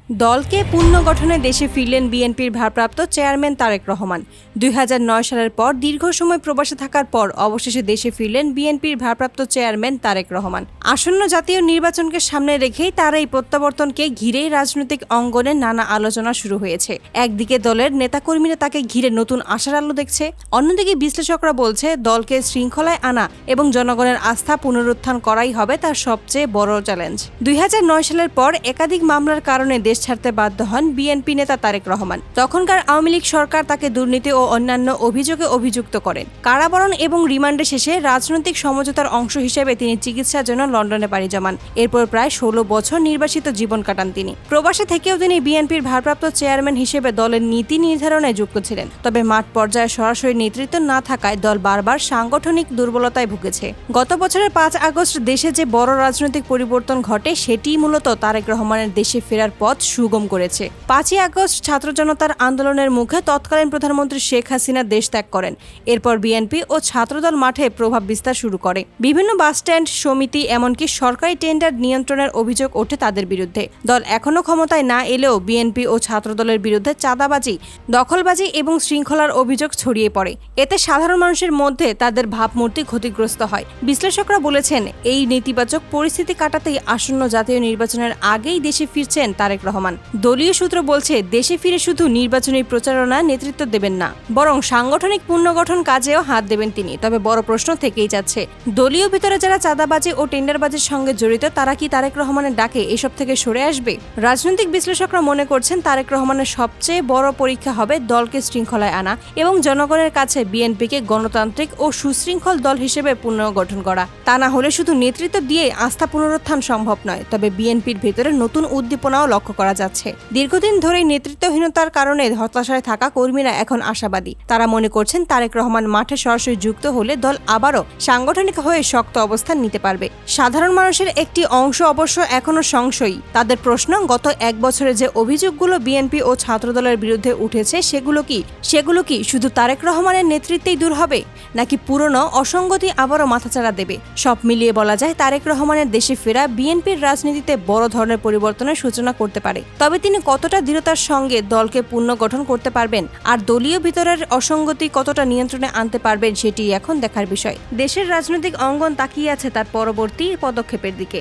দলকে পুনর্গঠনে দেশে ফিরলেন বিএনপির ভারপ্রাপ্ত চেয়ারম্যান তারেক রহমান। ২০০৯ সালের পর দীর্ঘ সময় প্রবাসে থাকার পর অবশেষে দেশে ফিরলেন বিএনপির ভারপ্রাপ্ত চেয়ারম্যান তারেক রহমান। আসন্ন জাতীয় নির্বাচনকে সামনে রেখেই তার এই প্রত্যাবর্তনকে ঘিরেই রাজনৈতিক অঙ্গনে নানা আলোচনা শুরু হয়েছে। একদিকে দলের নেতাকর্মীরা তাকে ঘিরে নতুন আশার আলো দেখছে, অন্যদিকে বিশ্লেষকরা বলছে দলকে শৃঙ্খলায় আনা এবং জনগণের আস্থা পুনরুত্থান করাই হবে তার সবচেয়ে বড় চ্যালেঞ্জ। ২০০৯ সালের পর একাধিক মামলার কারণে দেশ ছাড়তে বাধ্য হন বিএনপি নেতা তারেক রহমান। তখনকার আওয়ামী লীগ সরকার তাকে দুর্নীতি ও অন্যান্য অভিযোগে অভিযুক্ত করেন। কারাবরণ এবং রিমান্ডে শেষে রাজনৈতিক সমঝোতার অংশ হিসেবে তিনি চিকিৎসার জন্য লন্ডনে পাড়ি জমান। এরপর প্রায় ১৬ বছর নির্বাসিত জীবন কাটান তিনি। প্রবাসে থেকেও তিনি বিএনপির ভারপ্রাপ্ত চেয়ারম্যান হিসেবে দলের নীতি নির্ধারণে যুক্ত ছিলেন। তবে মাঠ পর্যায়ে সরাসরি নেতৃত্ব না থাকায় দল বারবার সাংগঠনিক দুর্বলতায় ভুগেছে। গত বছরের ৫ আগস্ট দেশে যে বড় রাজনৈতিক পরিবর্তন ঘটে সেটিই মূলত তারেক রহমানের দেশে ফেরার পথ সুগম করেছে। ৫ই আগস্ট ছাত্র জনতার আন্দোলনের মুখে তৎকালীন প্রধানমন্ত্রী শেখ হাসিনা দেশ ত্যাগ করেন। এরপর বিএনপি ও ছাত্রদল মাঠে প্রভাব বিস্তার শুরু করে। বিভিন্ন বাসস্ট্যান্ড, সমিতি, এমনকি সরকারি টেন্ডার নিয়ন্ত্রণের অভিযোগ ওঠে তাদের বিরুদ্ধে। দল এখনো ক্ষমতায় না এলেও বিএনপি ও ছাত্রদলের বিরুদ্ধে চাঁদাবাজি, দখলবাজি এবং শৃঙ্খলার অভিযোগ ছড়িয়ে পড়ে। এতে সাধারণ মানুষের মধ্যে তাদের ভাবমূর্তি ক্ষতিগ্রস্ত হয়। বিশ্লেষকরা বলেছেন, এই নেতিবাচক পরিস্থিতি কাটাতেই আসন্ন জাতীয় নির্বাচনের আগেই দেশে ফিরছেন তারেক রহমান। দলীয় সূত্র বলছে, দেশে ফিরে শুধু নির্বাচনী প্রচারণা নেতৃত্ব দেবেন না, বরং সাংগঠনিক পুনর্গঠন কাজেও হাত দেবেন তিনি। তবে বড় প্রশ্ন থেকেই যাচ্ছে, দলীয় ভিতরে যারা চাঁদাবাজি ও টেন্ডারবাজির সঙ্গে জড়িত তারা কি তারেক রহমানের ডাকে এসব থেকে সরে আসবে? রাজনৈতিক বিশ্লেষকরা মনে করছেন, তারেক রহমানের সবচেয়ে বড় পরীক্ষা হবে দলকে শৃঙ্খলায় আনা এবং জনগণের কাছে বিএনপিকে গণতান্ত্রিক ও সুশৃঙ্খল দল হিসেবে পুনর্গঠন করা। তা না হলে শুধু নেতৃত্ব দিয়ে আস্থা পুনরুত্থান সম্ভব নয়। তবে বিএনপির ভেতরে নতুন উদ্দীপনাও লক্ষ্য করা যাচ্ছে। দীর্ঘদিন ধরেই নেতৃত্বহীনতার কারণে হতাশায় থাকা কর্মীরা এখন আশাবাদী। তারা মনে করছেন, তারেক রহমান মাঠে সরাসরি যুক্ত হলে দল আবারও সাংগঠনিক হয়ে শক্ত অবস্থান নিতে পারবে। সাধারণ মানুষের একটি অংশ অবশ্য এখনো সংশয়ী। তাদের প্রশ্ন, গত ১ বছরে যে অভিযোগগুলো বিএনপি ও ছাত্রদলের বিরুদ্ধে উঠেছে সেগুলো কি শুধু তারেক রহমানের নেতৃত্বেই দূর হবে, নাকি পুরনো অসঙ্গতি আবারও মাথাচাড়া দেবে? সব মিলিয়ে বলা যায়, তারেক রহমানের দেশে ফেরা বিএনপির রাজনীতিতে বড় ধরনের পরিবর্তনের সূচনা করতে পারে। তবে তিনি কতটা দৃঢ়তার সঙ্গে দলকে পুনর্গঠন করতে পারবেন আর দলীয় ভিতরের অসঙ্গতি কতটা নিয়ন্ত্রণে আনতে পারবেন সেটি এখন দেখার বিষয়। দেশের রাজনৈতিক অঙ্গন তাকিয়ে আছে তার পরবর্তী পদক্ষেপের দিকে।